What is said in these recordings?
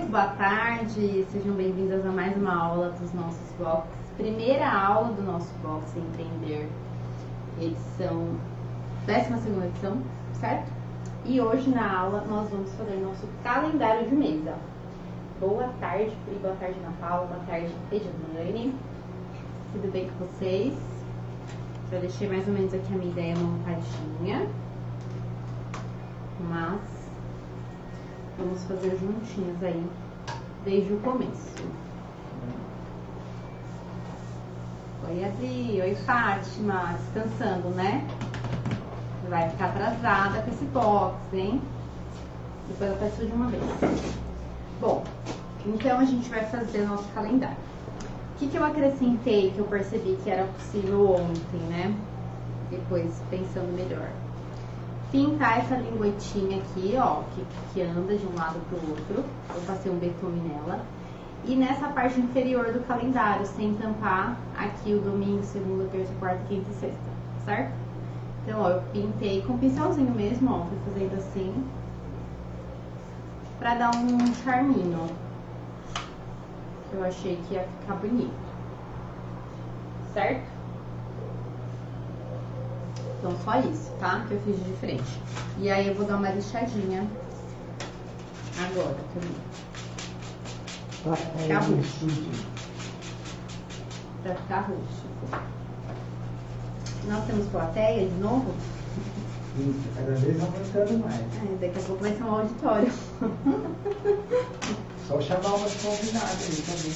muito boa tarde, sejam bem-vindas a mais uma aula dos nossos blocos. Primeira aula do nosso bloco Sem Empreender, edição, 12ª edição, certo? E hoje na aula nós vamos fazer nosso calendário de mês. Boa tarde, Pri, boa tarde, Ana Paula, boa tarde, Edilane. Tudo bem com vocês? Já deixei mais ou menos aqui a minha ideia montadinha, mas vamos fazer juntinhos aí, desde o começo. Oi, Adri. Oi, Fátima. Descansando, né? Vai ficar atrasada com esse box, hein? Depois eu peço de uma vez. Bom, então a gente vai fazer nosso calendário. O que eu acrescentei que eu percebi que era possível ontem, né? Depois, pensando melhor. Pintar essa linguetinha aqui, ó, que anda de um lado pro outro. Eu passei um betume nela. E nessa parte inferior do calendário, sem tampar aqui o domingo, segunda, terça, quarta, quinta e sexta, certo? Então, ó, eu pintei com pincelzinho mesmo, ó, fui fazendo assim, pra dar um charminho, que eu achei que ia ficar bonito, certo? Então, só isso, tá? Que eu fiz de diferente. E aí, eu vou dar uma lixadinha agora também. Pra ficar rústico. Pra ficar rústico. Nós temos plateia de novo? Sim, cada vez aumentando mais. Daqui a pouco vai ser um auditório. Só chamar umas convidadas aí também.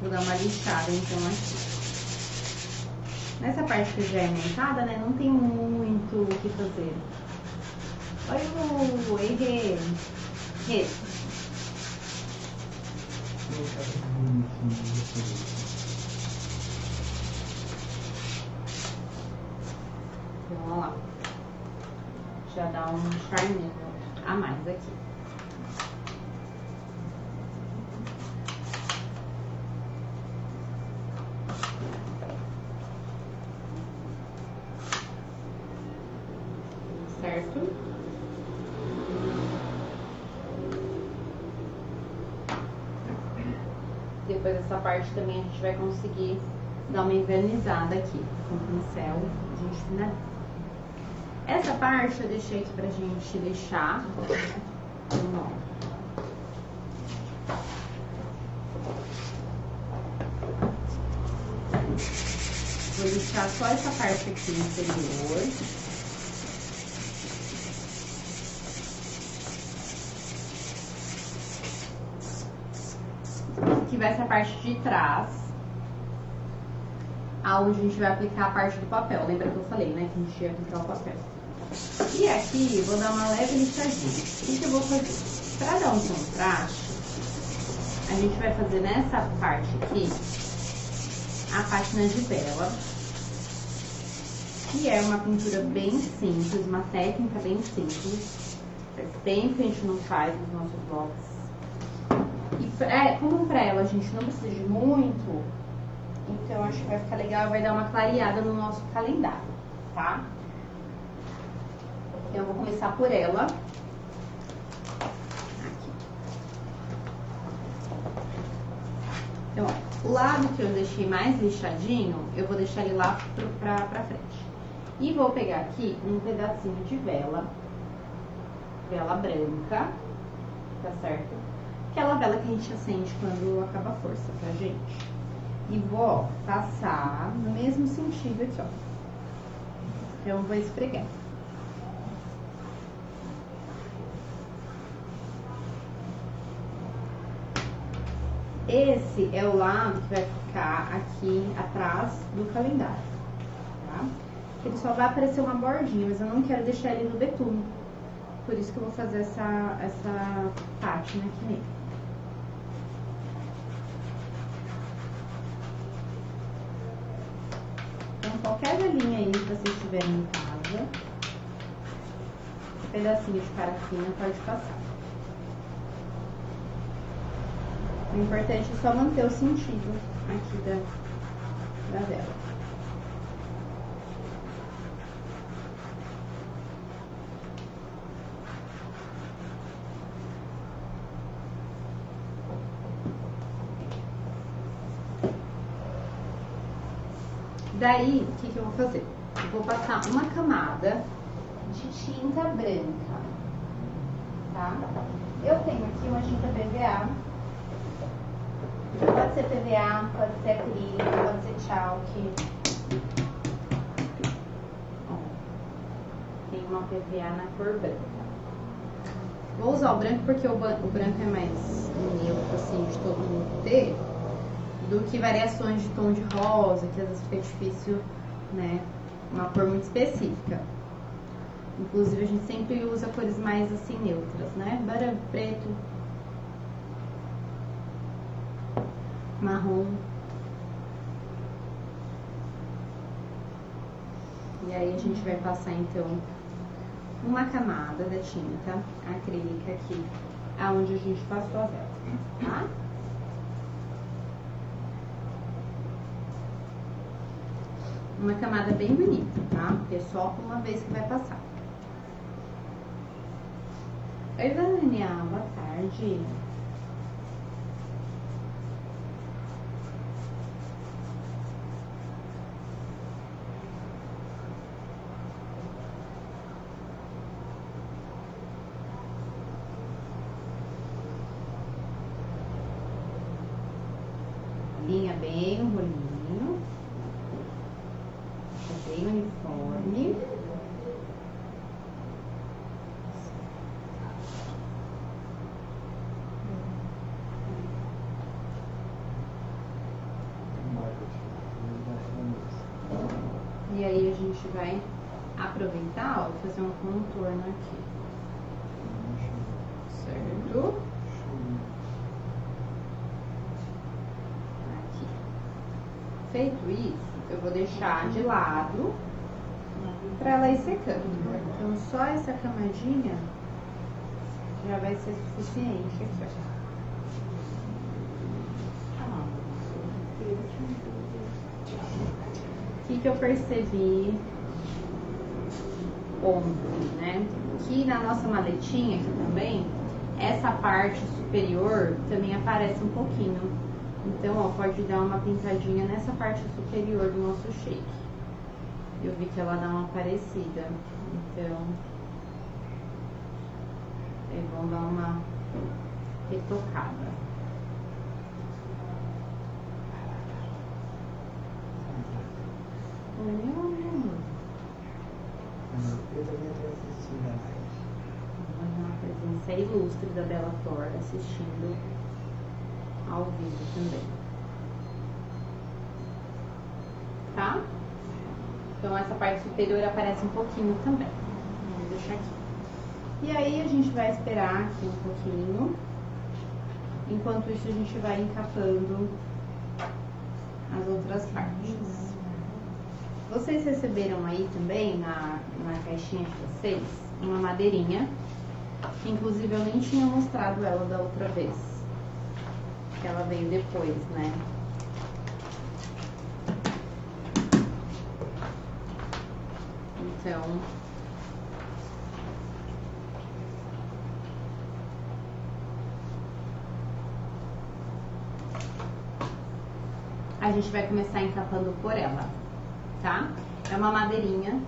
Vou dar uma lixada então aqui. Nessa parte que já é montada, né? Não tem muito o que fazer. Oi, Lu! Oi, Rê! Rê! Então, vamos lá. Já dá um charminho a mais aqui. Certo? Depois essa parte também a gente vai conseguir dar uma envernizada aqui com o pincel, a gente finaliza. Essa parte eu deixei aqui pra gente deixar. Vou lixar só essa parte aqui inferior. Que vai ser a parte de trás, aonde a gente vai aplicar a parte do papel. Lembra que eu falei, né? Que a gente ia aplicar o papel. E aqui, vou dar uma leve lixadinha. O que eu vou fazer? Para dar um contraste, a gente vai fazer nessa parte aqui a pátina de vela, que é uma pintura bem simples, uma técnica bem simples. Faz tempo que a gente não faz nos nossos blocos. E como pra ela a gente não precisa de muito, então acho que vai ficar legal, vai dar uma clareada no nosso calendário, tá? Então eu vou começar por ela. Aqui. Então, ó, o lado que eu deixei mais lixadinho, eu vou deixar ele lá pra frente. E vou pegar aqui um pedacinho de vela branca, tá certo? Aquela vela que a gente acende quando acaba a força, tá, gente? E vou, ó, passar no mesmo sentido aqui, ó. Então, eu vou esfregar. Esse é o lado que vai ficar aqui atrás do calendário, tá? Ele só vai aparecer uma bordinha, mas eu não quero deixar ele no betume. Por isso que eu vou fazer essa pátina aqui nele. Então, qualquer velinha aí que vocês tiverem em casa, um pedacinho de parafina pode passar. O importante é só manter o sentido aqui da vela. Daí, o que eu vou fazer? Eu vou passar uma camada de tinta branca, tá? Eu tenho aqui uma tinta PVA. Pode ser PVA, pode ser acrílico, pode ser chalk. Ó, tem uma PVA na cor branca. Vou usar o branco porque o branco é mais neutro, assim, de todo mundo ter, do que variações de tom de rosa, que às vezes fica difícil, né? Uma cor muito específica. Inclusive, a gente sempre usa cores mais, assim, neutras, né? Branco, preto, marrom. E aí, a gente vai passar, então, uma camada da tinta acrílica aqui, aonde a gente passou a vela, tá? Uma camada bem bonita, tá? Porque é só uma vez que vai passar. Oi, Vânia, boa tarde. Linha bem o rolinho. Bem uniforme. E aí a gente vai aproveitar, ó, fazer um contorno aqui. Certo? Aqui. Feito isso, eu vou deixar de lado para ela ir secando. Então, só essa camadinha já vai ser suficiente aqui, ó. O que eu percebi ontem, né? Que na nossa maletinha aqui também, essa parte superior também aparece um pouquinho. Então, ó, pode dar uma pintadinha nessa parte superior do nosso shake. Eu vi que ela dá uma parecida. Então, é bom dar uma retocada. Oi, meu amor. Eu também estou assistindo a live. Uma presença ilustre da Bela Flor assistindo ao vivo também. Tá? Então essa parte superior aparece um pouquinho também. Vamos deixar aqui. E aí a gente vai esperar aqui um pouquinho. Enquanto isso a gente vai encapando as outras partes. Vocês receberam aí também na caixinha de vocês uma madeirinha, que inclusive eu nem tinha mostrado ela da outra vez, que ela veio depois, né? Então, a gente vai começar encapando por ela, tá? É uma madeirinha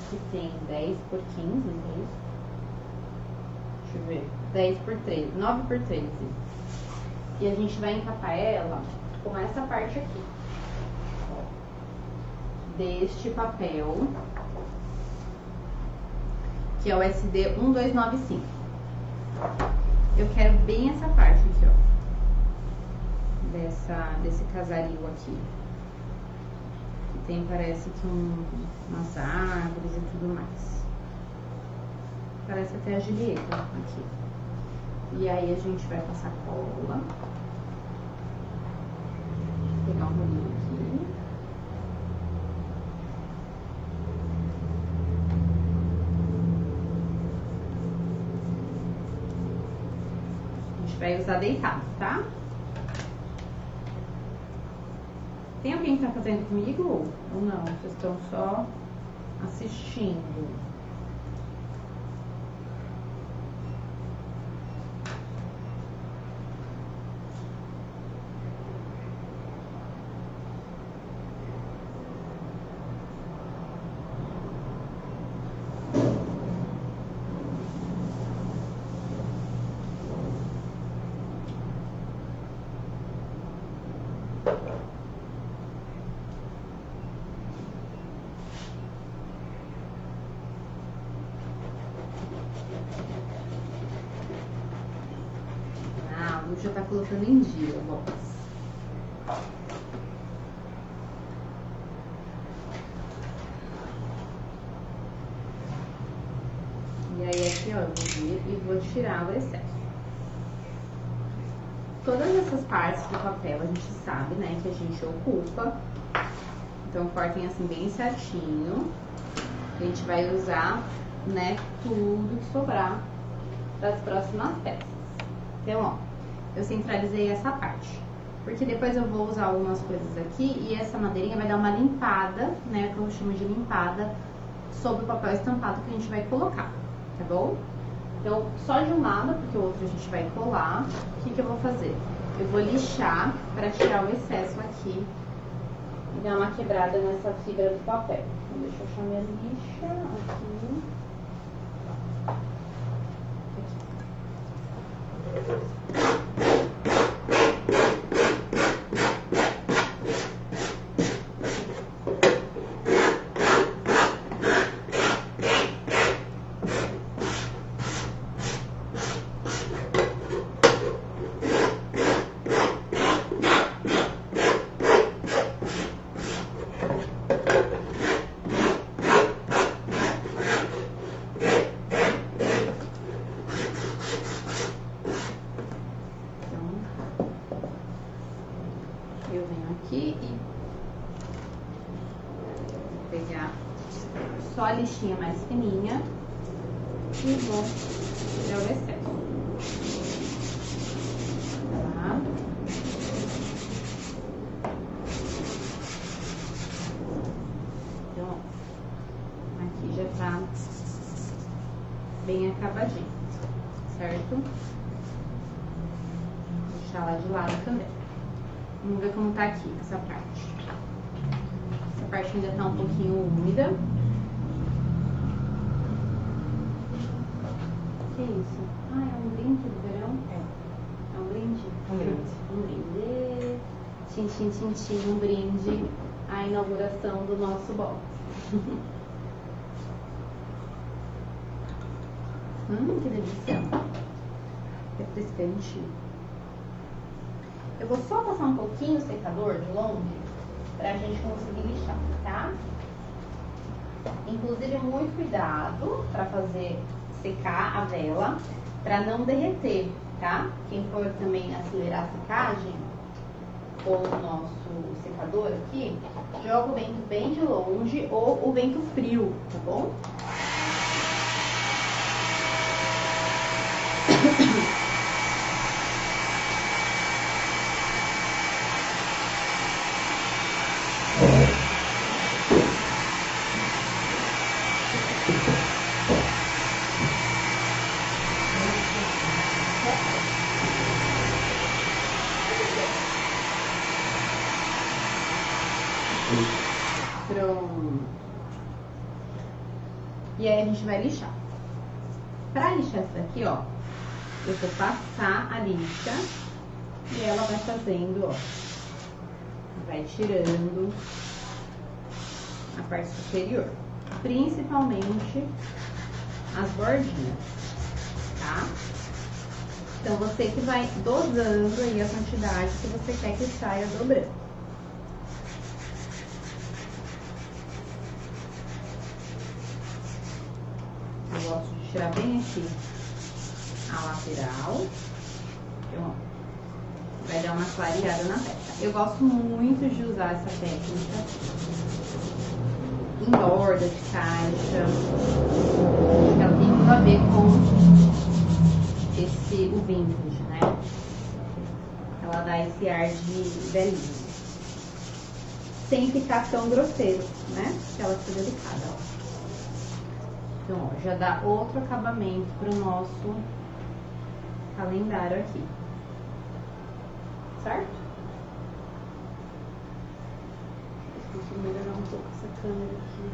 que tem 10 por 15, não é isso? Deixa eu ver, 10 por 13, 9 por 13. E a gente vai encapar ela com essa parte aqui, ó, deste papel, que é o SD 1295. Eu quero bem essa parte aqui, ó, desse casario aqui. Que tem, parece que umas árvores e tudo mais. Parece até a Julieta aqui. E aí a gente vai passar cola. Vou pegar um rolinho aqui. A gente vai usar deitado, tá? Tem alguém que tá fazendo comigo ou não? Vocês estão só assistindo? já tá colocando em dia o box. E aí aqui, ó, eu vou vir e vou tirar o excesso. Todas essas partes do papel a gente sabe, né, que a gente ocupa. Então cortem assim bem certinho. A gente vai usar, né, tudo que sobrar para as próximas peças. Então, ó, eu centralizei essa parte. Porque depois eu vou usar algumas coisas aqui e essa madeirinha vai dar uma limpada, né, que eu chamo de limpada, sobre o papel estampado que a gente vai colocar, tá bom? Então, só de um lado, porque o outro a gente vai colar. O que que eu vou fazer? Eu vou lixar para tirar o excesso aqui e dar uma quebrada nessa fibra do papel. Então, deixa eu achar minha lixa aqui. Eu venho aqui e vou pegar só a lixinha mais fininha e vou tirar o excesso. Tá? Então, aqui já tá bem acabadinho, certo? Vou deixar lá de lado também. Vamos ver como tá aqui, essa parte. Essa parte ainda tá um pouquinho úmida. Que isso? Ah, é um brinde do verão? É um brinde? Um brinde. Um brinde. Tchim, tchim, tchim, tchim, um brinde à inauguração do nosso box. Que delícia. Refrescante. Eu vou só passar um pouquinho o secador de longe pra gente conseguir lixar, tá? Inclusive, muito cuidado pra fazer secar a vela, pra não derreter, tá? Quem for também acelerar a secagem com o nosso secador aqui, joga o vento bem de longe ou o vento frio, tá bom? Pronto. E aí a gente vai lixar. Pra lixar essa daqui, ó, eu vou passar a lixa e ela vai fazendo, ó, vai tirando a parte superior, principalmente as bordinhas, tá? Então você que vai dosando aí a quantidade que você quer que saia dobrando. Eu gosto de tirar bem aqui a lateral. Então, ó, vai dar uma clareada na peça. Eu gosto muito de usar essa técnica em borda de caixa. Ela tem tudo a ver com o vintage, né? Ela dá esse ar de velhinho. Sem ficar tão grosseiro, né? Que ela fica delicada, ó. Então, ó, já dá outro acabamento pro nosso calendário aqui. Certo? Eu preciso melhorar um pouco essa câmera aqui.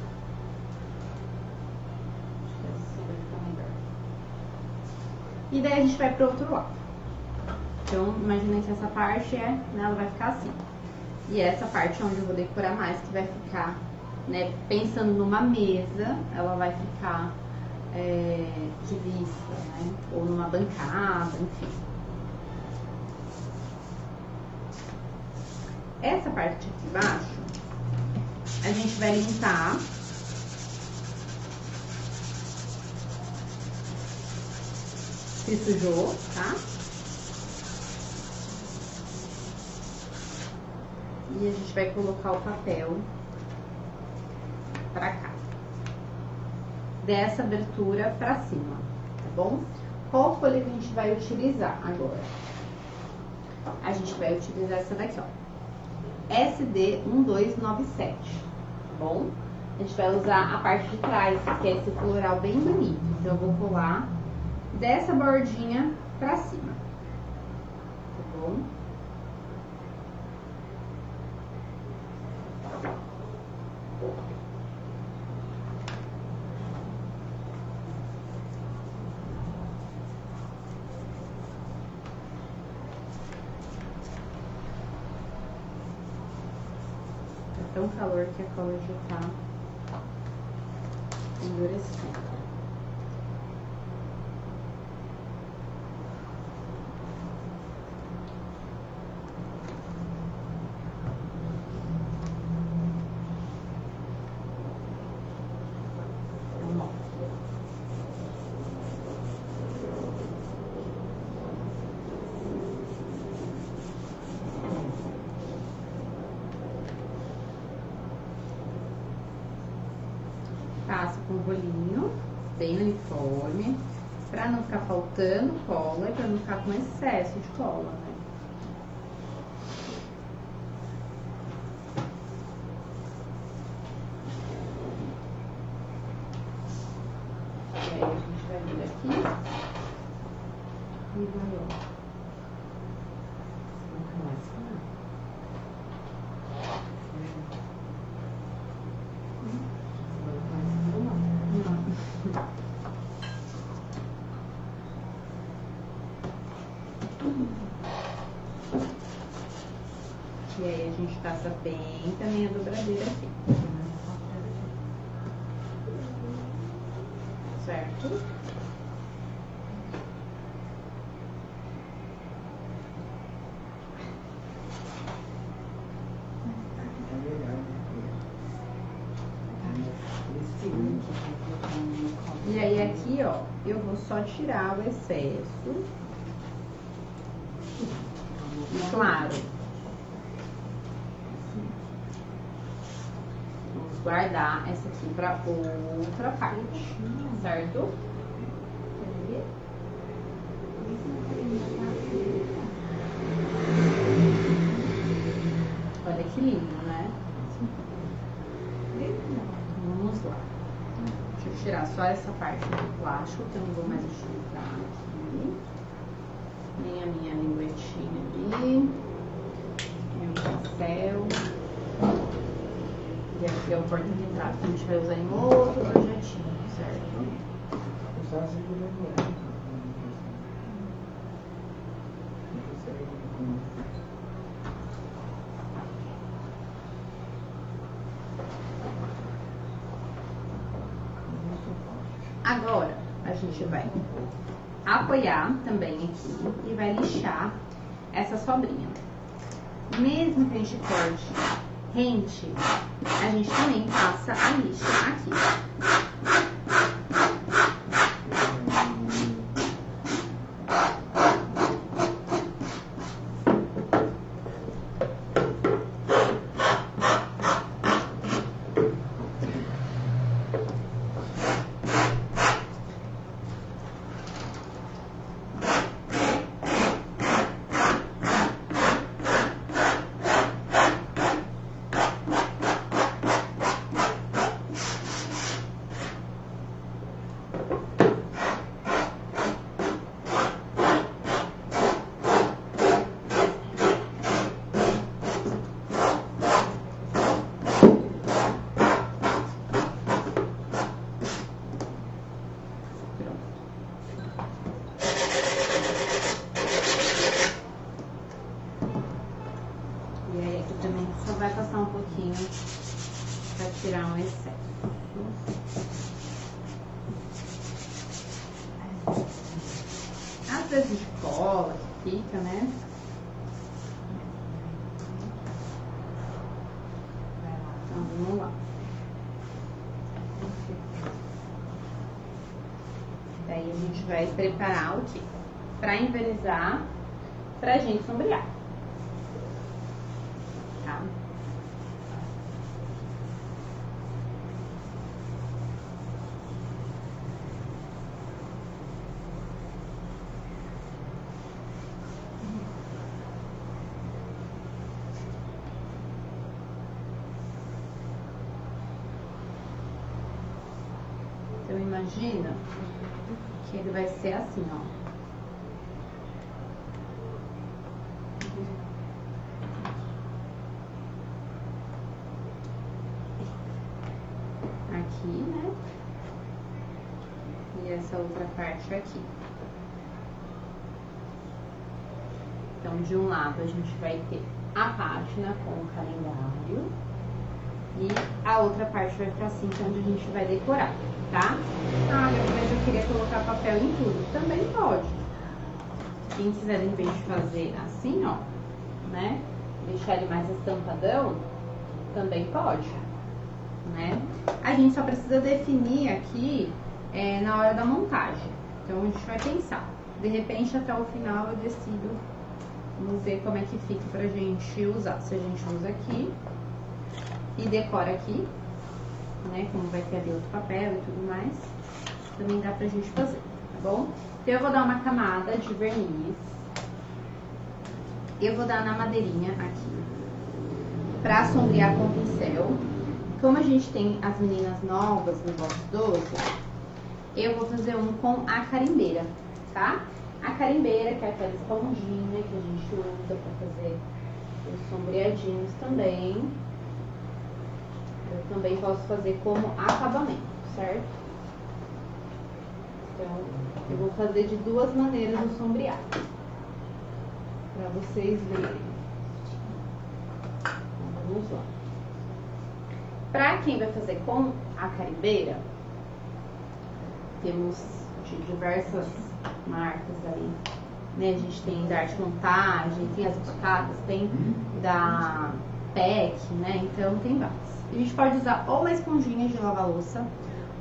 Acho que essa vai ficar melhor. E daí a gente vai pro outro lado. Então, imagina que essa parte né, ela vai ficar assim. E essa parte é onde eu vou decorar mais, que vai ficar, né, pensando numa mesa, ela vai ficar de vista, né, ou numa bancada, enfim. Essa parte aqui embaixo, a gente vai limpar. Se sujou, tá? E a gente vai colocar o papel pra cá. Dessa abertura pra cima, tá bom? Qual folha que a gente vai utilizar agora? A gente vai utilizar essa daqui, ó. SD 1297, tá bom? A gente vai usar a parte de trás, que é esse floral bem bonito. Então, eu vou colar dessa bordinha pra cima, tá bom? Tá tão calor que a cola já tá endurecendo. Passa com um rolinho bem uniforme, pra não ficar faltando cola e pra não ficar com excesso de cola, né? E aí a gente vai vir aqui e vai, ó. E aí a gente passa bem também a dobradeira aqui. Certo? E aí aqui, ó, eu vou só tirar o excesso. E claro, vamos guardar essa aqui pra outra parte, certo? Olha que lindo, né? Vamos lá. Deixa eu tirar só essa parte do plástico, que eu não vou mais utilizar aqui. Nem a minha linguetinha ali. Meu pincel. E aqui é o porta-retrato que a gente vai usar em outro projetinho, certo? Agora, a gente vai apoiar também aqui e vai lixar essa sobrinha. Mesmo que a gente corte rente, a gente também passa a lixa aqui. Só vai passar um pouquinho para tirar um excesso. Às vezes de cola que fica, né? lá. Daí a gente vai preparar o quê? Pra envernizar, pra gente sombrear. Tá? Então imagina que ele vai ser assim, ó. Aqui, né? E essa outra parte aqui. Então, de um lado a gente vai ter a página com o calendário e a outra parte vai ficar assim, que é onde a gente vai decorar, tá? Ah, mas eu queria colocar papel em tudo. Também pode. Quem quiser, de repente, fazer assim, ó, né? Deixar ele mais estampadão, também pode, né? A gente só precisa definir aqui na hora da montagem. Então, a gente vai pensar. De repente, até o final eu decido, vamos ver como é que fica pra gente usar. Se a gente usa aqui e decora aqui, né? Como vai ter ali outro papel e tudo mais, também dá pra gente fazer, tá bom? Então, eu vou dar uma camada de verniz. Eu vou dar na madeirinha aqui, pra sombrear com o pincel. Como a gente tem as meninas novas no box 12, eu vou fazer um com a carimbeira, tá? A carimbeira, que é aquela esponjinha que a gente usa pra fazer os sombreadinhos também. Eu também posso fazer como acabamento, certo? Então, eu vou fazer de duas maneiras o sombreado, pra vocês verem. Então, vamos lá. Pra quem vai fazer com a carimbeira, temos de diversas marcas aí, né? A gente tem da Arte Montagem, tem as Bocadas, tem da PEC, né? Então tem várias. A gente pode usar ou a esponjinha de lavar louça,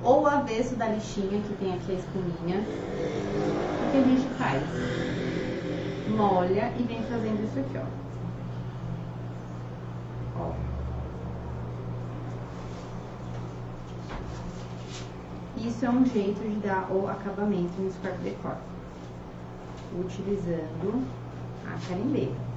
ou o avesso da lixinha, que tem aqui a espuminha. O que a gente faz? Molha e vem fazendo isso aqui, ó. Ó. Isso é um jeito de dar o acabamento no Spark Decor, utilizando a carimbeira.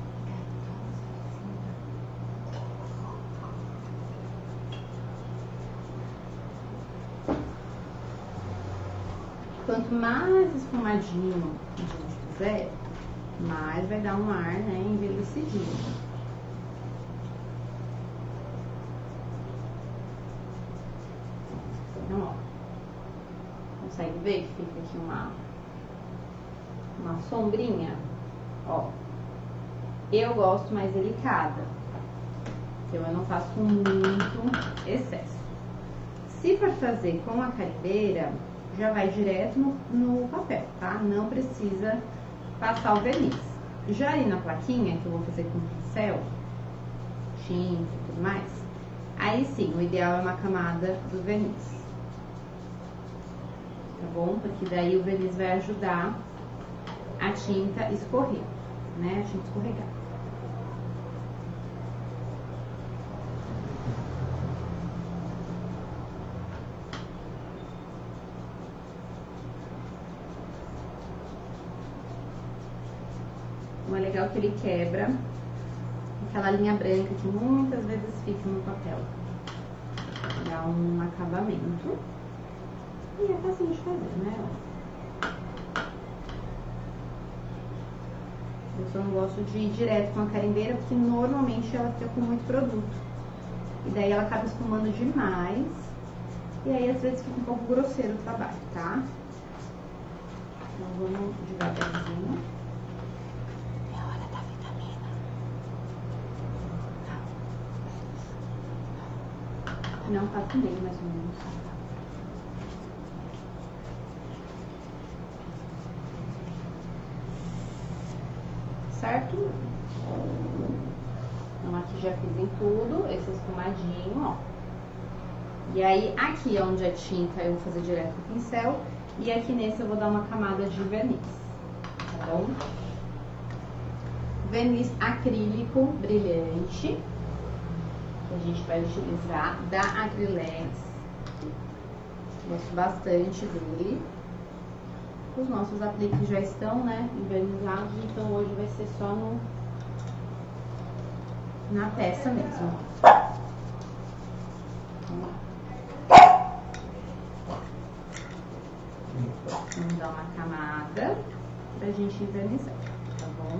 Quanto mais esfumadinho a gente fizer, mais vai dar um ar, né, envelhecidinho. Então, ó. Consegue ver que fica aqui uma sombrinha? Ó. Eu gosto mais delicada. Então, eu não faço muito excesso. Se for fazer com a carimbeira, já vai direto no papel, tá? Não precisa passar o verniz. Já ali na plaquinha, que eu vou fazer com pincel, tinta e tudo mais, aí sim, o ideal é uma camada do verniz. Tá bom? Porque daí o verniz vai ajudar a tinta escorrer, né? A tinta escorregar. O legal é que ele quebra aquela linha branca que muitas vezes fica no papel. Dá um acabamento. E é fácil de fazer, né? Eu só não gosto de ir direto com a carimbeira, porque normalmente ela fica com muito produto. E daí ela acaba esfumando demais. E aí às vezes fica um pouco grosseiro o trabalho, tá? Então vamos devagarzinho. É a hora da vitamina. Não, faço bem mais ou menos. Certo? Então aqui já fiz em tudo, esse esfumadinho, ó. E aí, aqui onde é tinta, eu vou fazer direto com o pincel. E aqui nesse eu vou dar uma camada de verniz, tá bom? Verniz acrílico brilhante, que a gente vai utilizar da Acrylex. Gosto bastante dele. Os nossos apliques já estão, né, envernizados, então hoje vai ser só na peça mesmo. Vamos lá. Vamos dar uma camada pra gente invernizar, tá bom?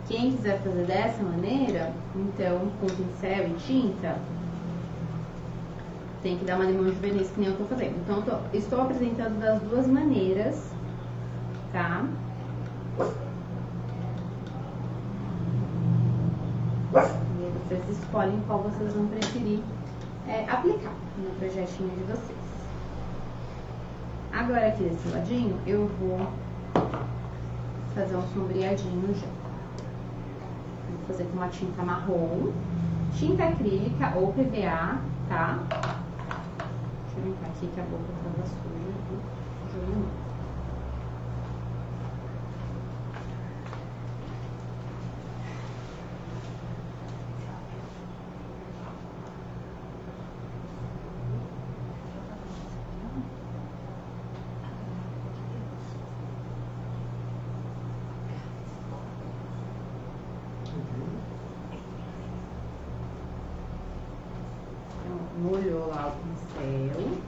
Quem quiser fazer dessa maneira, então, com pincel e tinta, tem que dar uma limão de verniz, que nem eu tô fazendo. Então, estou apresentando das duas maneiras, tá? E aí vocês escolhem qual vocês vão preferir aplicar no projetinho de vocês. Agora, aqui desse ladinho, eu vou fazer um sombreadinho já. Vou fazer com uma tinta marrom, tinta acrílica ou PVA, tá? Deixa eu limpar aqui que a boca tava suja. Jogando. Molhou lá o pincel.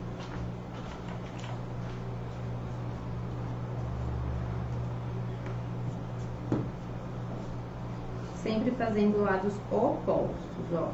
Sempre fazendo lados opostos, ó.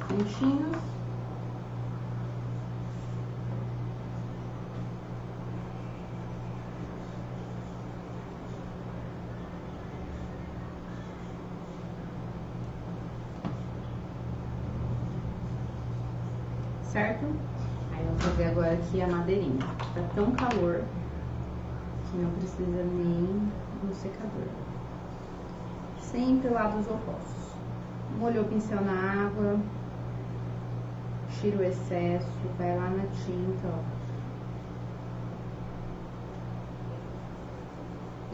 Pontinhos. Certo? Aí eu vou fazer agora aqui a madeirinha. Tá tão calor que não precisa nem do secador. Sempre lados opostos. Molhou o pincel na água. Tira o excesso, vai lá na tinta, ó.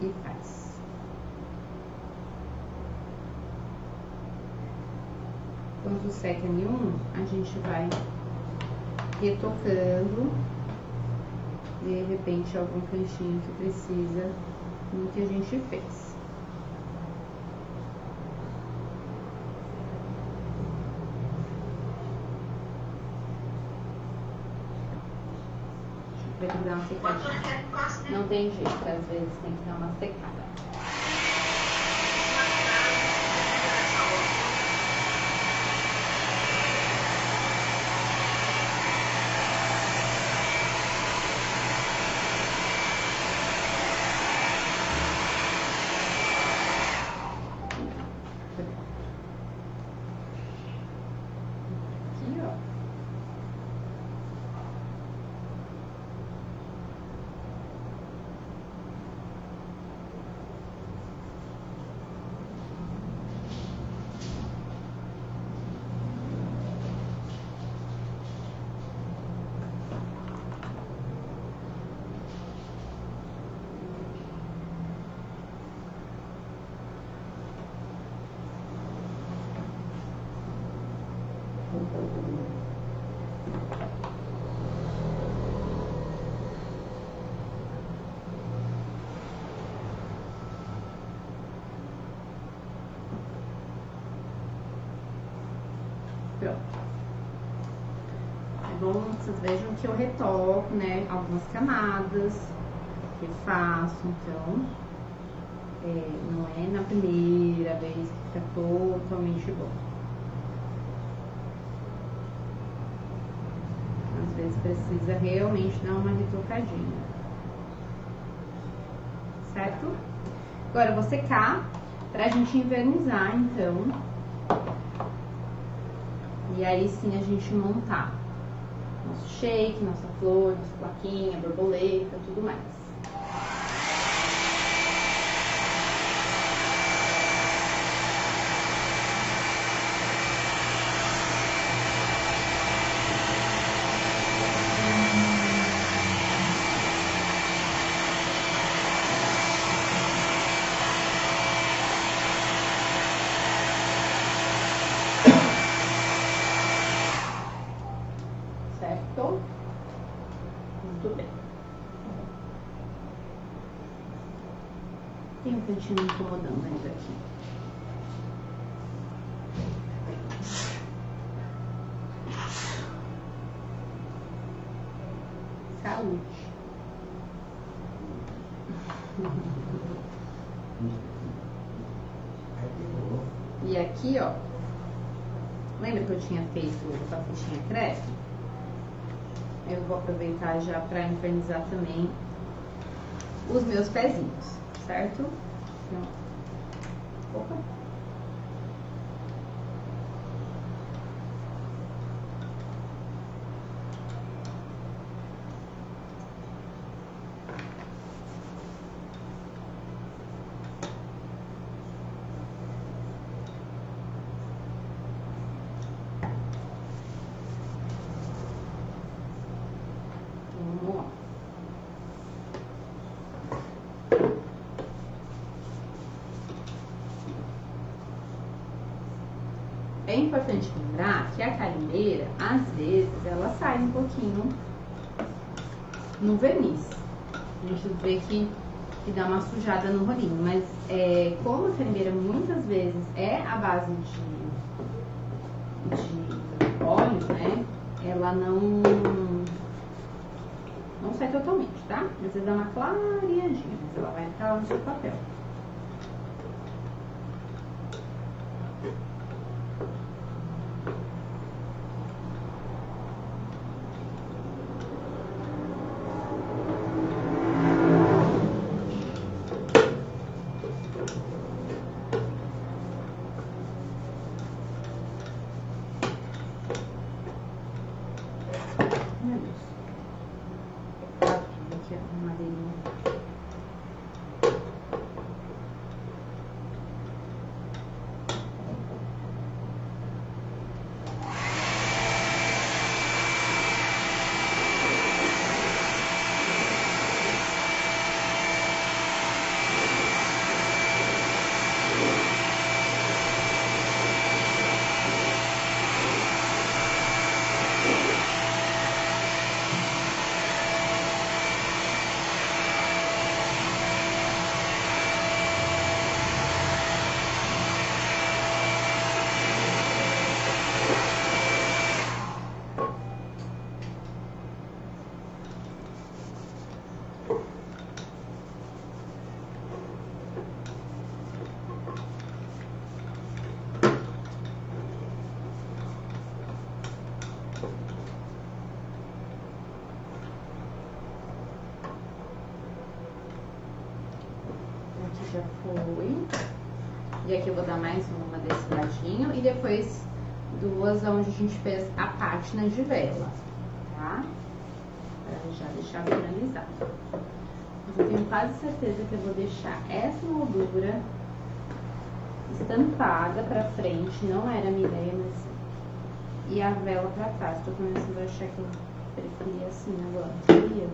E faz. Quando seca nenhum, a gente vai retocando. De repente, algum canchinho que precisa no que a gente fez. Vai ter que dar uma secadinha. Não tem jeito, às vezes tem que dar uma secada. Aqui, ó. Pronto. É bom que vocês vejam que eu retoco, né, algumas camadas, que faço, então, não é na primeira vez que fica totalmente bom. Às vezes precisa realmente dar uma retocadinha. Certo? Agora eu vou secar pra gente invernizar, então. E aí sim a gente montar nosso shake, nossa flor, nossa plaquinha, borboleta, tudo mais. Certo? Muito bem. Tem um cantinho me incomodando ainda aqui. Saúde. E aqui, ó. Lembra que eu tinha feito a fichinha crepe? Eu vou aproveitar já para infernizar também os meus pezinhos, certo? Então, opa! Vamos lá. É importante lembrar que a carimbeira, às vezes, ela sai um pouquinho no verniz. A gente vê que dá uma sujada no rolinho, mas como a carimbeira muitas vezes é a base de óleo, né? Ela não sai totalmente, tá? Às vezes dá uma clareadinha, mas ela vai ficar lá no seu papel. Meu Deus. Aqui, ó, madeirinha. Já foi. E aqui eu vou dar mais uma desse ladinho e depois duas onde a gente fez a pátina de vela, tá? Pra já deixar finalizado. Mas eu tenho quase certeza que eu vou deixar essa moldura estampada pra frente, não era a minha ideia, mas... E a vela pra trás, tô começando a achar que eu preferia assim agora, sabia?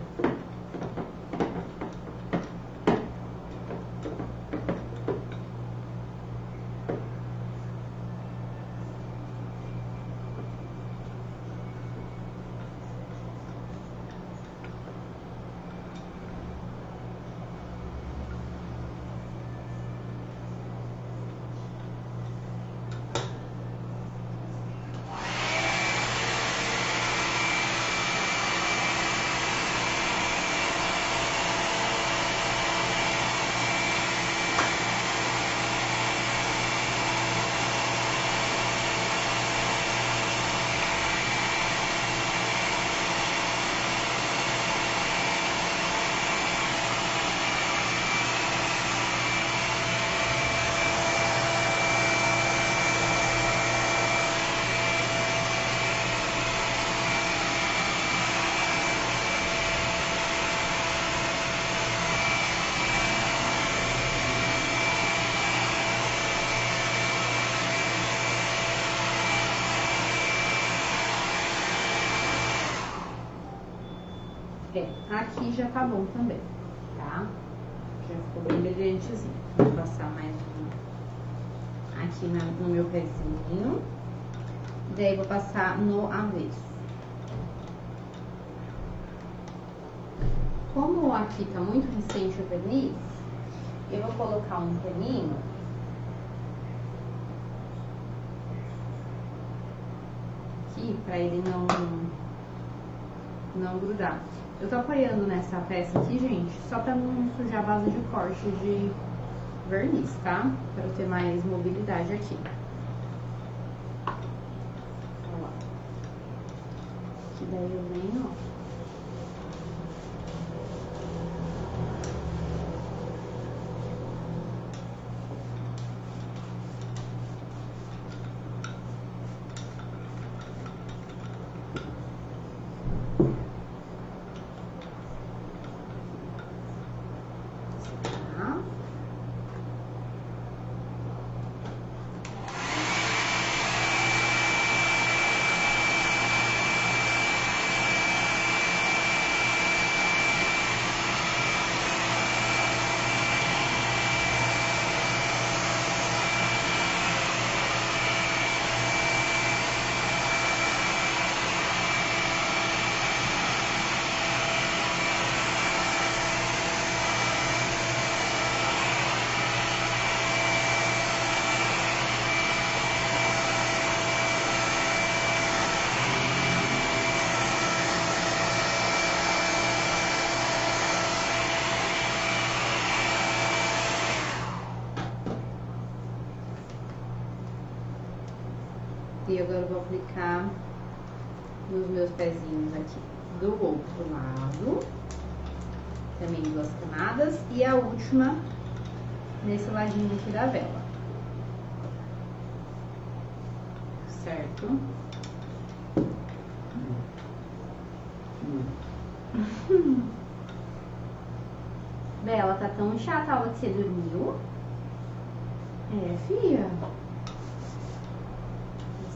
Aqui já tá bom também, tá? Já ficou bem brilhantezinho. Vou passar mais um aqui no meu pezinho. Daí vou passar no avesso. Como aqui tá muito recente o verniz, eu vou colocar um paninho aqui pra ele não grudar. Eu tô apoiando nessa peça aqui, gente, só pra não sujar a base de corte de verniz, tá? Pra eu ter mais mobilidade aqui. Olha lá. Que daí eu venho, ó. E agora eu vou aplicar nos meus pezinhos aqui do outro lado. Também 2 camadas. E a última nesse ladinho aqui da vela. Certo? Bela, tá tão chata a aula que você dormiu? É, filha.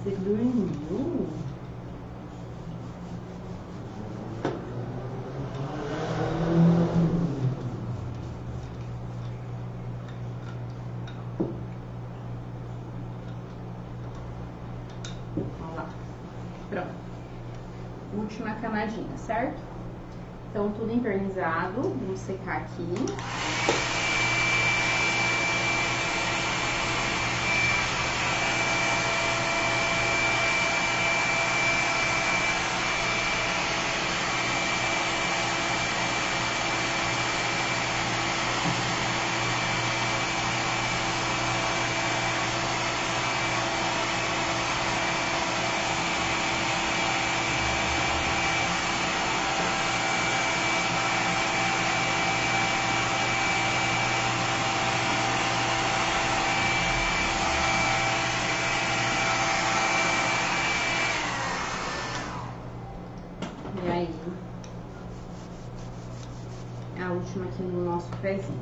Você dormiu? Olha lá. Pronto. Última camadinha, certo? Então, tudo envernizado. Vamos secar aqui. E aí, a última aqui no nosso pezinho.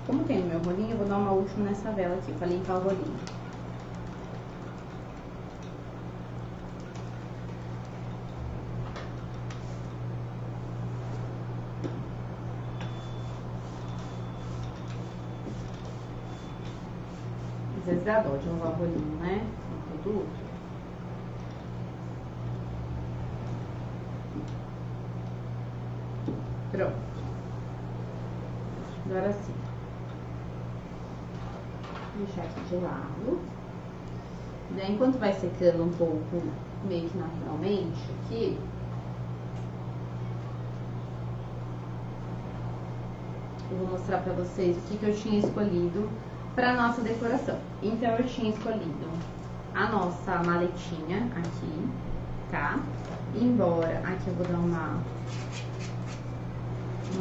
Como tem no meu rolinho, eu vou dar uma última nessa vela aqui, pra limpar o rolinho. Às vezes dá dó de lavar o rolinho, né? No produto. Pronto. Agora sim. Vou deixar aqui de lado. Daí, enquanto vai secando um pouco, meio que naturalmente, aqui, eu vou mostrar pra vocês o que eu tinha escolhido pra nossa decoração. Então, eu tinha escolhido a nossa maletinha aqui, tá? Embora aqui eu vou dar uma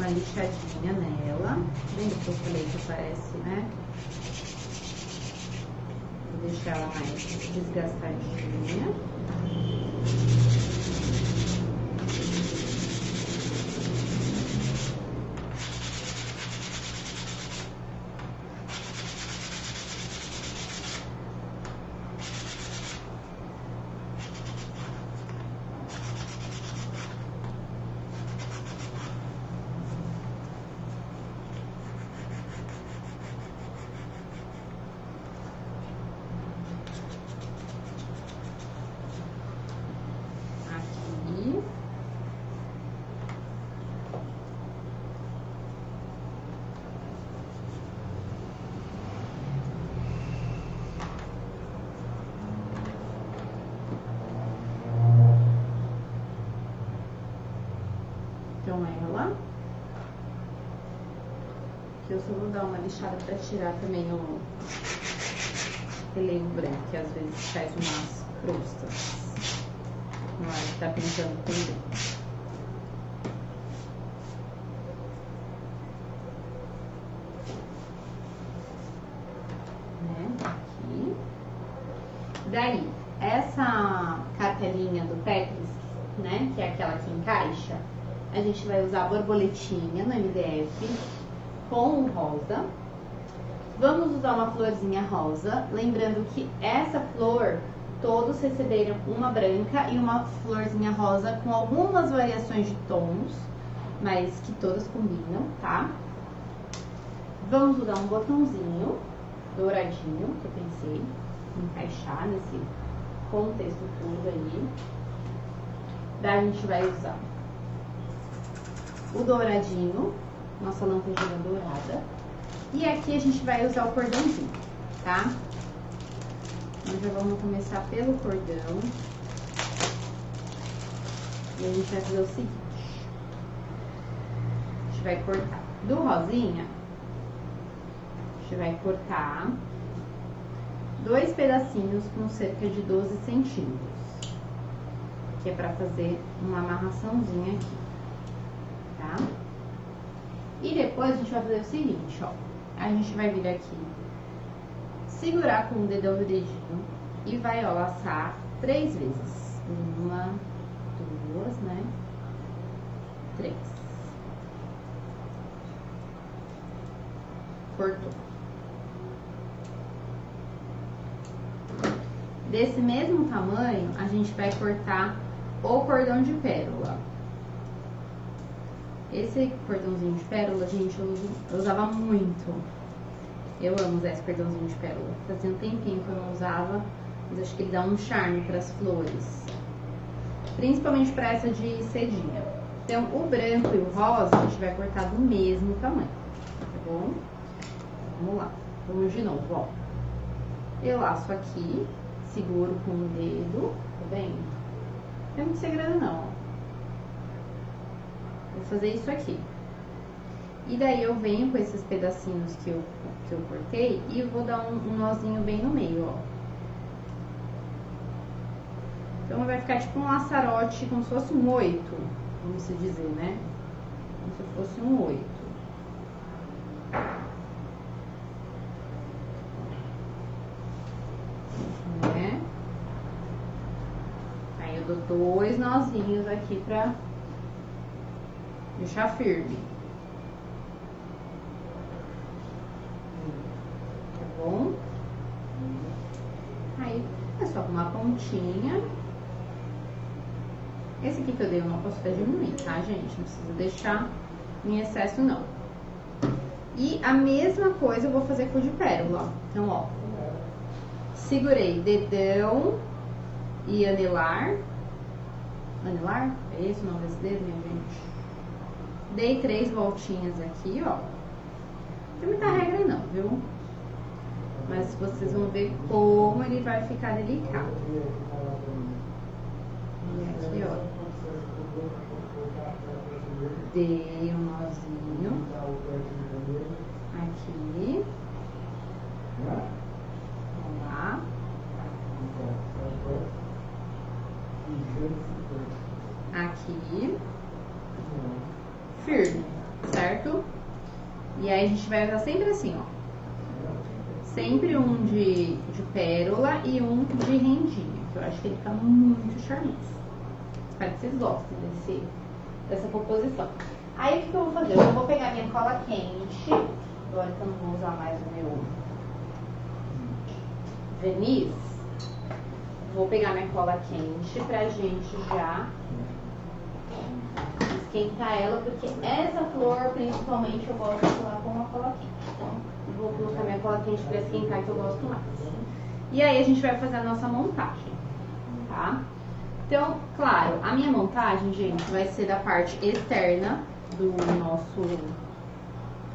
lixadinha nela. Bem que eu falei que parece, né? Vou deixar ela mais desgastadinha. Então ela. Que eu só vou dar uma lixada pra tirar também o relevo branco, que às vezes faz umas crostas na hora que tá pintando também. Aqui. Daí, essa cartelinha do Tetris, né, que é aquela que encaixa, a gente vai usar a borboletinha no MDF com o rosa. Vamos usar uma florzinha rosa, lembrando que essa flor, todos receberam uma branca e uma florzinha rosa com algumas variações de tons, mas que todas combinam, tá? Vamos usar um botãozinho douradinho, que eu pensei em encaixar nesse contexto todo aí. Daí a gente vai usar o douradinho, nossa lamparina dourada. E aqui a gente vai usar o cordãozinho, tá? Nós já vamos começar pelo cordão. E a gente vai fazer o seguinte. A gente vai cortar do rosinha. A gente vai cortar 2 pedacinhos com cerca de 12 centímetros. Que é pra fazer uma amarraçãozinha aqui, tá? E depois a gente vai fazer o seguinte, ó. A gente vai vir aqui, segurar com o dedão do dedinho e vai, ó, laçar 3 vezes. 1, 2, né? 3. Cortou. Desse mesmo tamanho, a gente vai cortar o cordão de pérola. Esse cordãozinho de pérola, gente, eu usava muito. Eu amo usar esse cordãozinho de pérola. Fazia um tempinho que eu não usava, mas acho que ele dá um charme para as flores. Principalmente para essa de cedinha. Então, o branco e o rosa, a gente vai cortar do mesmo tamanho, tá bom? Vamos lá. Vamos de novo, ó. Eu laço aqui, seguro com o dedo, tá vendo? Não tem muito segredo não, ó. Vou fazer isso aqui. E daí eu venho com esses pedacinhos que eu cortei e vou dar um nozinho bem no meio, ó. Então vai ficar tipo um laçarote, como se fosse um 8, vamos se dizer, né? Como se fosse um 8. Né? Aí eu dou 2 nozinhos aqui pra deixar firme. Tá bom? Aí é só uma pontinha. Esse aqui que eu dei eu não posso até diminuir, tá, gente? Não precisa deixar em excesso, não. E a mesma coisa eu vou fazer com o de pérola, ó. Então, ó. Segurei dedão e anelar. Anelar? É esse o nome desse dedo, minha gente? Dei 3 voltinhas aqui, ó. Não tem muita regra não, viu? Mas vocês vão ver como ele vai ficar delicado. E aqui, ó. Dei um nozinho. Aqui. Vamos lá. Aqui. Firme, certo? E aí a gente vai usar sempre assim, ó. Sempre um de pérola e um de rendinha, que eu acho que ele fica muito charmoso. Espero que vocês gostem dessa composição. Aí o que eu vou fazer? Eu vou pegar minha cola quente, agora que eu não vou usar mais o meu verniz. Vou pegar minha cola quente pra gente já esquentar ela, porque essa flor, principalmente, eu gosto de usar com uma cola quente. Então, vou colocar minha cola quente pra esquentar, que eu gosto mais. E aí, a gente vai fazer a nossa montagem, tá? Então, claro, a minha montagem, gente, vai ser da parte externa do nosso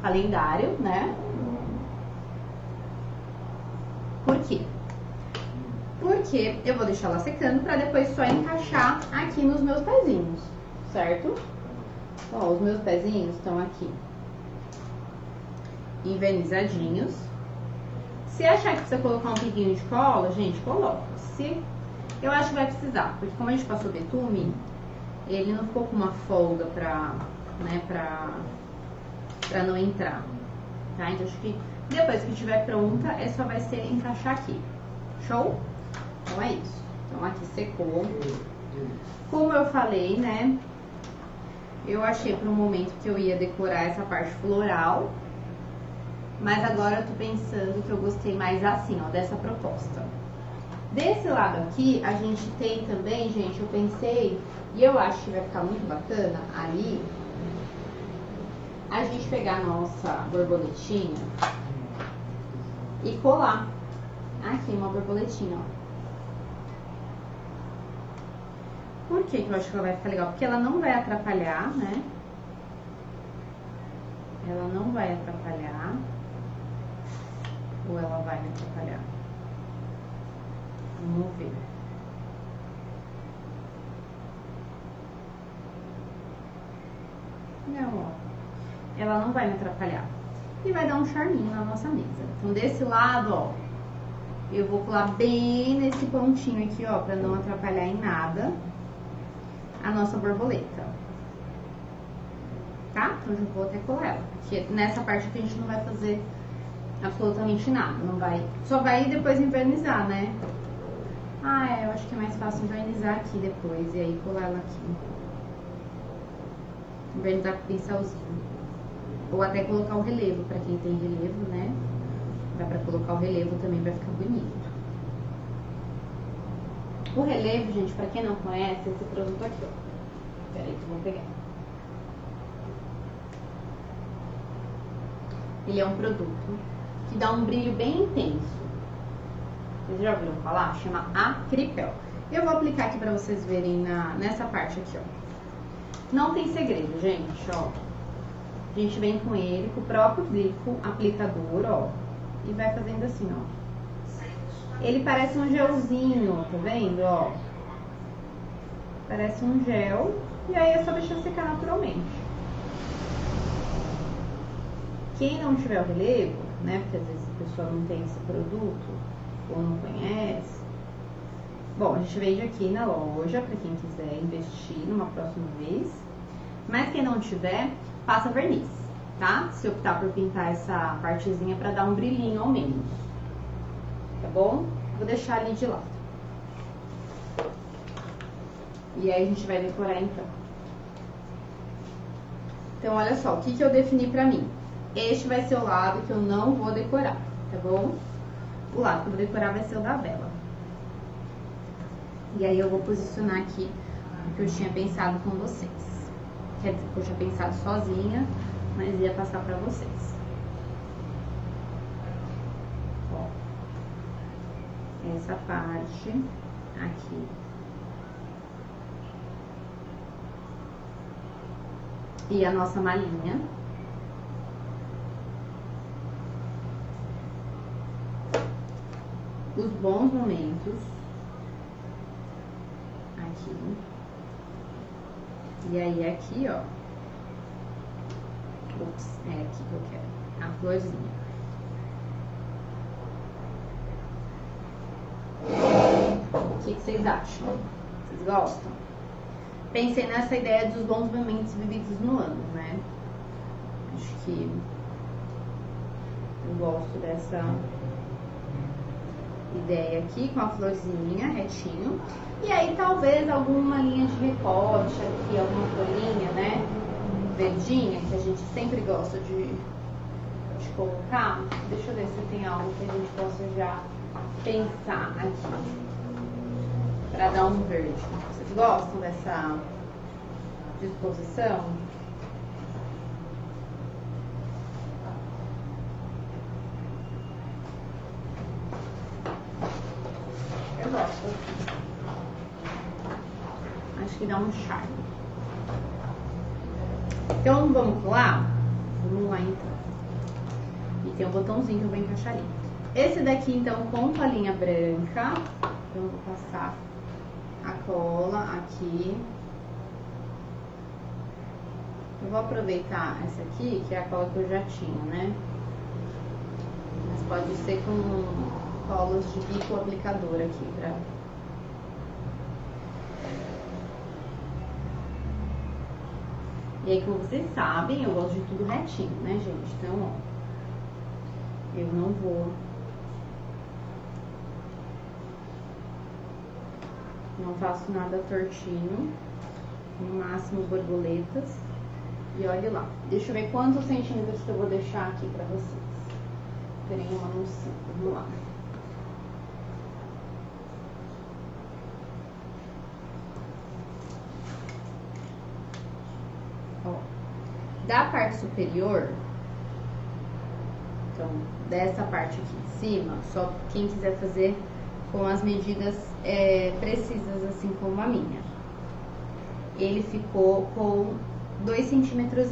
calendário, né? Por quê? Porque eu vou deixar ela secando pra depois só encaixar aqui nos meus pezinhos, certo? Ó, os meus pezinhos estão aqui envernizadinhos. Se achar que precisa colocar um pinguinho de cola, gente, coloca. Se eu acho que vai precisar, porque como a gente passou betume, ele não ficou com uma folga pra não entrar, tá? Então acho que depois que estiver pronta, só vai ser encaixar aqui. Show? Então é isso. Então aqui secou. Como eu falei, né? Eu achei por um momento que eu ia decorar essa parte floral. Mas agora eu tô pensando que eu gostei mais assim, ó, dessa proposta. Desse lado aqui, a gente tem também, gente, eu pensei, e eu acho que vai ficar muito bacana ali, a gente pegar a nossa borboletinha e colar aqui uma borboletinha, ó. Por que que eu acho que ela vai ficar legal? Porque ela não vai atrapalhar, né? Ela não vai atrapalhar. Ou ela vai me atrapalhar? Vamos ver. Não, ó. Ela não vai me atrapalhar. E vai dar um charminho na nossa mesa. Então, desse lado, ó, eu vou colar bem nesse pontinho aqui, ó, pra não atrapalhar em nada a nossa borboleta. Tá? Então, eu vou até colar ela. Porque nessa parte aqui a gente não vai fazer absolutamente nada, não vai, só vai depois invernizar, né? Ah, eu acho que é mais fácil invernizar aqui depois e aí colar ela aqui. Invernizar com pincelzinho. Ou até colocar o relevo, pra quem tem relevo, né? Dá pra colocar o relevo também, vai ficar bonito. O relevo, gente, pra quem não conhece, esse produto aqui, ó. Peraí que eu vou pegar. Ele é um produto que dá um brilho bem intenso. Vocês já ouviram falar? Chama Acripel. Eu vou aplicar aqui pra vocês verem nessa parte aqui, ó. Não tem segredo, gente, ó. A gente vem com ele, com o próprio glico aplicador, ó. E vai fazendo assim, ó. Ele parece um gelzinho, tá vendo, ó? Parece um gel. E aí é só deixar secar naturalmente. Quem não tiver o relevo, né, porque às vezes a pessoa não tem esse produto ou não conhece. Bom, a gente vende aqui na loja para quem quiser investir numa próxima vez. Mas quem não tiver, passa verniz, tá? Se optar por pintar essa partezinha para dar um brilhinho ao menos. Tá bom? Vou deixar ali de lado. E aí a gente vai decorar então. Então, olha só, o que eu defini pra mim. Este vai ser o lado que eu não vou decorar, tá bom? O lado que eu vou decorar vai ser o da vela. E aí eu vou posicionar aqui o que eu tinha pensado com vocês. Quer dizer, que eu tinha pensado sozinha, mas ia passar pra vocês. Ó. Essa parte aqui. E a nossa malinha. Os bons momentos. Aqui. E aí aqui, ó. Ups, é aqui que eu quero. A florzinha. O que vocês acham? Vocês gostam? Pensei nessa ideia dos bons momentos vividos no ano, né? Acho que eu gosto dessa ideia aqui com a florzinha retinho. E aí talvez alguma linha de recorte aqui, alguma folhinha, né? Verdinha, que a gente sempre gosta de colocar. Deixa eu ver se tem algo que a gente possa já pensar aqui. Pra dar um verde. Vocês gostam dessa disposição? Eu gosto. Acho que dá um charme. Então, vamos colar? Vamos lá, então. E tem um botãozinho que eu vou encaixar ali. Esse daqui, então, com toalhinha branca. Então, eu vou passar a cola aqui. Eu vou aproveitar essa aqui, que é a cola que eu já tinha, né? Mas pode ser com colas de bico aplicador aqui, pra... E aí, como vocês sabem, eu gosto de tudo retinho, né, gente? Então, ó, eu não vou... Não faço nada tortinho, no máximo borboletas. E olha lá, deixa eu ver quantos centímetros que eu vou deixar aqui pra vocês terem uma noção. Vamos lá. Ó, da parte superior, então, dessa parte aqui em cima, só quem quiser fazer com as medidas precisas, assim como a minha. Ele ficou com 2,5 centímetros,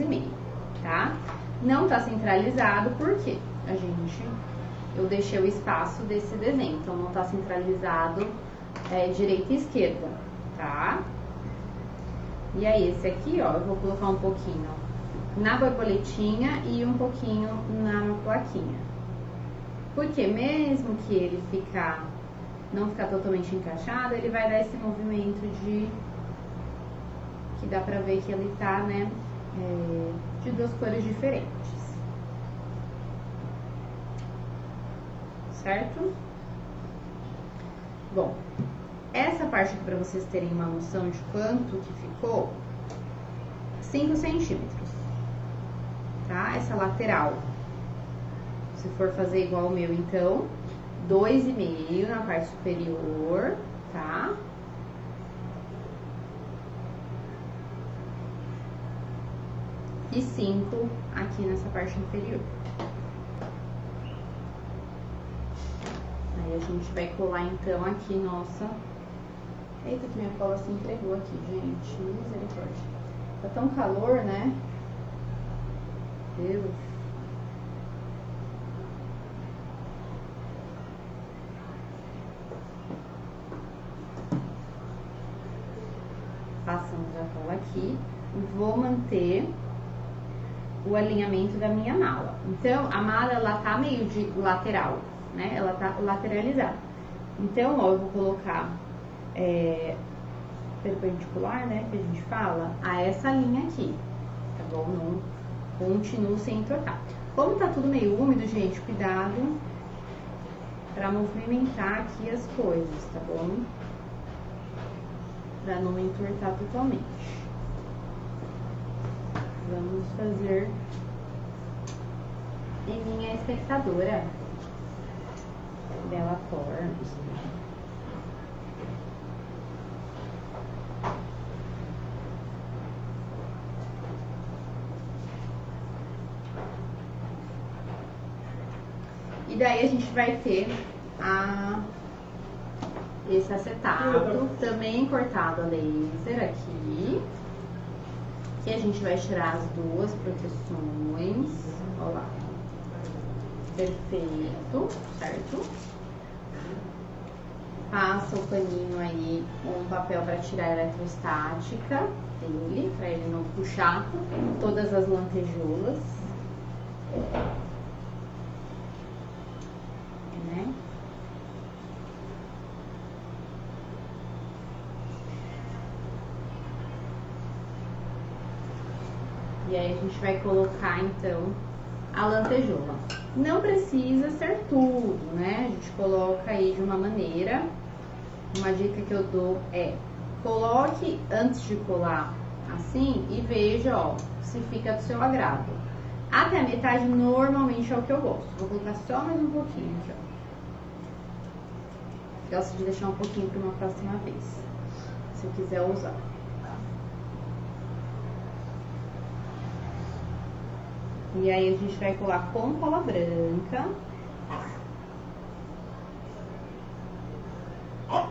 tá? Não tá centralizado porque eu deixei o espaço desse desenho, então não tá centralizado direita e esquerda, tá? E aí, esse aqui, ó, eu vou colocar um pouquinho na borboletinha e um pouquinho na plaquinha. Porque mesmo que ele não ficar totalmente encaixado, ele vai dar esse movimento que dá pra ver que ele tá, né, de duas cores diferentes. Certo? Bom, essa parte aqui, pra vocês terem uma noção de quanto que ficou, 5 centímetros, tá? Essa lateral. Se for fazer igual o meu, então, 2,5 na parte superior, tá? E 5 aqui nessa parte inferior. Aí a gente vai colar então aqui nossa... Eita, que minha cola se entregou aqui, gente. Misericórdia. Tá tão calor, né? Deus. Passamos a cola aqui. Vou manter o alinhamento da minha mala. Então, a mala, ela tá meio de lateral, né? Ela tá lateralizada. Então, ó, eu vou colocar perpendicular, né? Que a gente fala, a essa linha aqui, tá bom? Não continuo sem entortar. Como tá tudo meio úmido, gente, cuidado pra movimentar aqui as coisas, tá bom? Pra não entortar totalmente. Vamos fazer em minha espectadora, Bela Cor. E daí a gente vai ter esse acetato também cortado a laser aqui. Que a gente vai tirar as duas proteções. Olha lá. Perfeito, certo? Passa o paninho aí, um papel para tirar a eletrostática dele, para ele não puxar todas as lantejoulas. Né? E aí a gente vai colocar então a lantejoula. Não precisa ser tudo, né? A gente coloca aí de uma maneira. Uma dica que eu dou é: coloque antes de colar assim e veja, ó, se fica do seu agrado. Até a metade normalmente é o que eu gosto. Vou colocar só mais um pouquinho aqui, ó. Gosto de deixar um pouquinho para uma próxima vez, se eu quiser usar. E aí a gente vai colar com cola branca. Ó.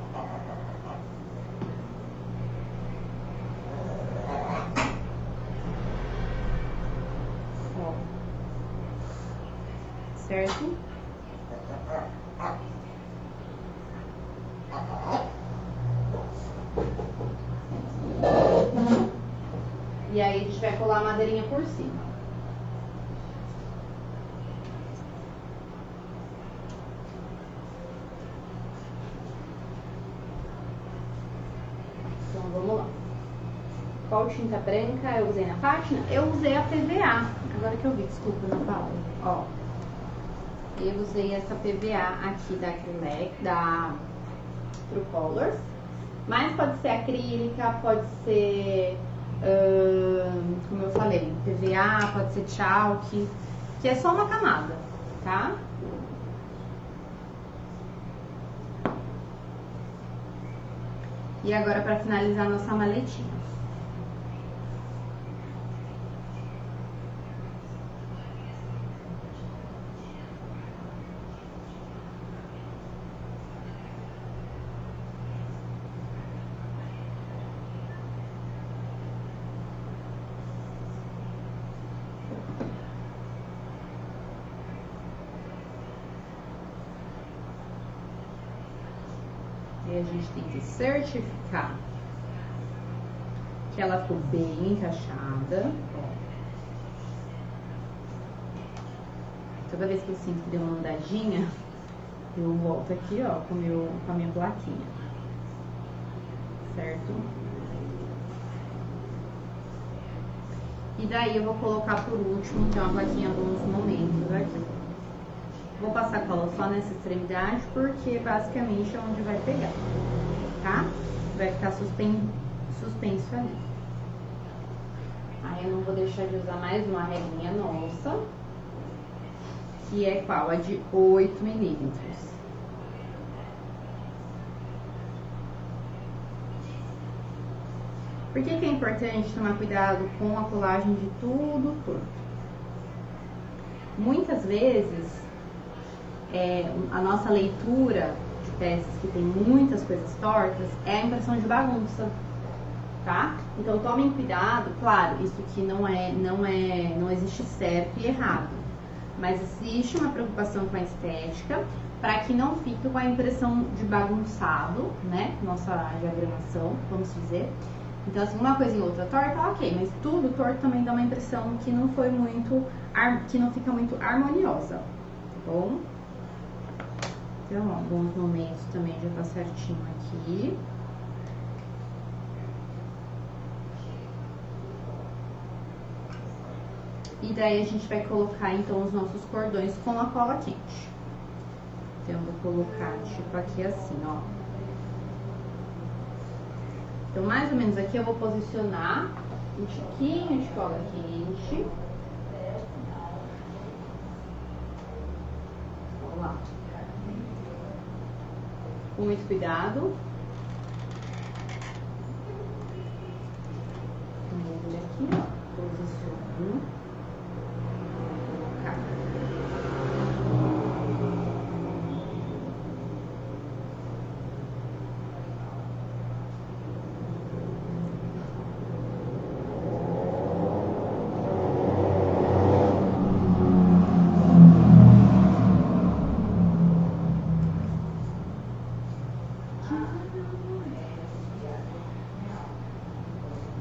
Certo? E aí a gente vai colar a madeirinha por cima. Então vamos lá. Qual tinta branca eu usei na pátina? Eu usei a PVA. Agora que eu vi, desculpa, não falo. Ó, eu usei essa PVA aqui da Acrylic, da True Colors. Mas pode ser acrílica, pode ser, como eu falei, PVA, pode ser chalk, que é só uma camada, tá? E agora para finalizar a nossa maletinha. E a gente tem que certificar que ela ficou bem encaixada. Toda vez que eu sinto que deu uma andadinha, eu volto aqui, ó, com a minha plaquinha. Certo? E daí eu vou colocar por último, então, a plaquinha alguns momentos aqui. Vou passar cola só nessa extremidade, porque basicamente é onde vai pegar, tá? Vai ficar suspenso ali. Aí eu não vou deixar de usar mais uma regrinha nossa, que é qual? A de 8 milímetros. Por que é importante tomar cuidado com a colagem de tudo torto? Muitas vezes, a nossa leitura de peças que tem muitas coisas tortas é a impressão de bagunça, tá? Então tomem cuidado, claro, isso aqui não existe certo e errado, mas existe uma preocupação com a estética para que não fique com a impressão de bagunçado, né? Nossa diagramação, vamos dizer. Então, assim, uma coisa em outra torta, ok, mas tudo torto também dá uma impressão que não foi muito, que não fica muito harmoniosa, tá bom? Então, ó, alguns momentos também já tá certinho aqui. E daí a gente vai colocar, então, os nossos cordões com a cola quente. Então, eu vou colocar, tipo, aqui assim, ó. Então, mais ou menos aqui eu vou posicionar um tiquinho de cola quente. Vamos lá. Com muito cuidado. Vamos aqui, ó. Posiciono. Colocar.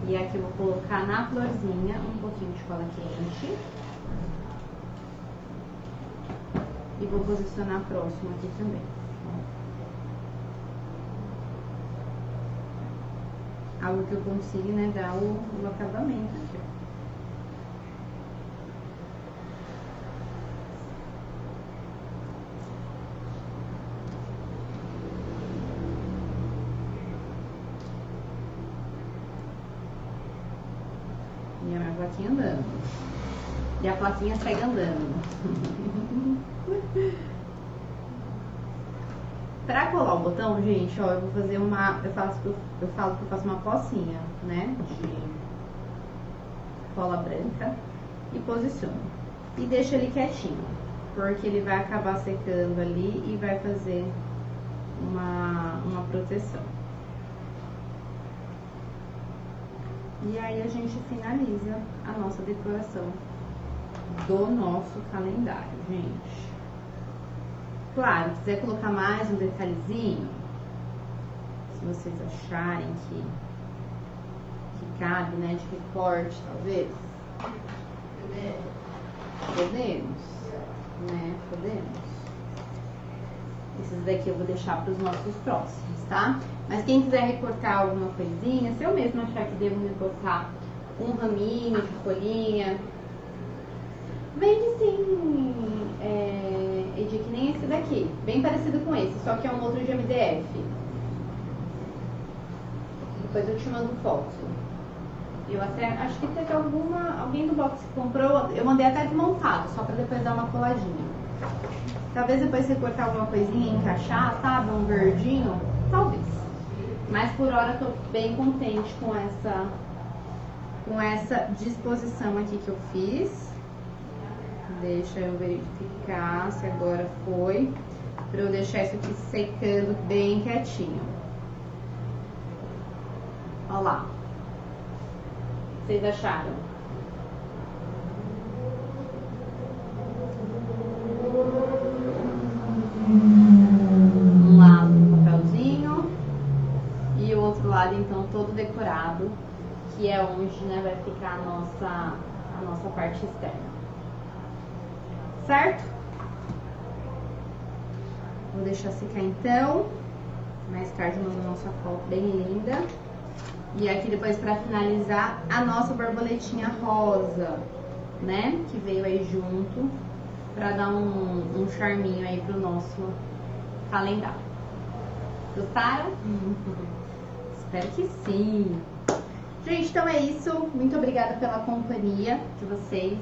E aqui eu vou colocar na florzinha um pouquinho de cola quente. E vou posicionar próximo aqui também. Algo que eu consiga, né, dar o acabamento aqui, ó. E a minha plaquinha andando. E a plaquinha segue andando. Pra colar o botão, gente, ó, eu vou fazer uma... Eu falo que eu faço uma pocinha, né? De cola branca. E posiciono. E deixo ele quietinho. Porque ele vai acabar secando ali e vai fazer uma proteção. E aí a gente finaliza a nossa decoração do nosso calendário, gente. Claro, quiser colocar mais um detalhezinho, se vocês acharem que que cabe, né? De recorte, talvez. Podemos, né? Podemos. Esses daqui eu vou deixar para os nossos próximos, tá? Mas quem quiser recortar alguma coisinha, se eu mesma achar que devo recortar um raminho de folhinha, vende sim, Edi, que nem esse daqui, bem parecido com esse, só que é um outro de MDF. Depois eu te mando foto. Eu até acho que teve alguém do box que comprou, eu mandei até desmontado, só pra depois dar uma coladinha. Talvez depois você cortar alguma coisinha e encaixar, sabe? Um verdinho, talvez. Mas por hora eu tô bem contente com essa disposição aqui que eu fiz. Deixa eu verificar se agora foi, pra eu deixar isso aqui secando bem quietinho. Olha lá. Vocês acharam? Um lado um papelzinho e o outro lado então todo decorado, que é onde, né, vai ficar a nossa parte externa. Certo? Vou deixar secar então. Mais tarde eu mando nossa foto bem linda. E aqui depois pra finalizar a nossa borboletinha rosa, né? Que veio aí junto pra dar um charminho aí pro nosso calendário. Gostaram? Espero que sim. Gente, então é isso. Muito obrigada pela companhia de vocês.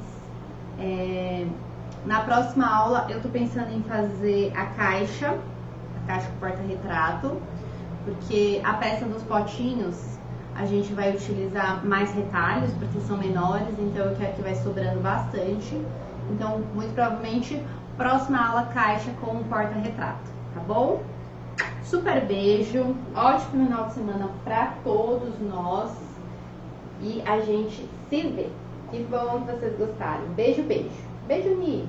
Na próxima aula eu tô pensando em fazer a caixa com porta-retrato, porque a peça dos potinhos a gente vai utilizar mais retalhos, porque são menores, então eu quero que vai sobrando bastante. Então, muito provavelmente, próxima aula caixa com porta-retrato, tá bom? Super beijo, ótimo final de semana pra todos nós e a gente se vê. Que bom que vocês gostaram. Beijo, beijo. Beijo, Ni.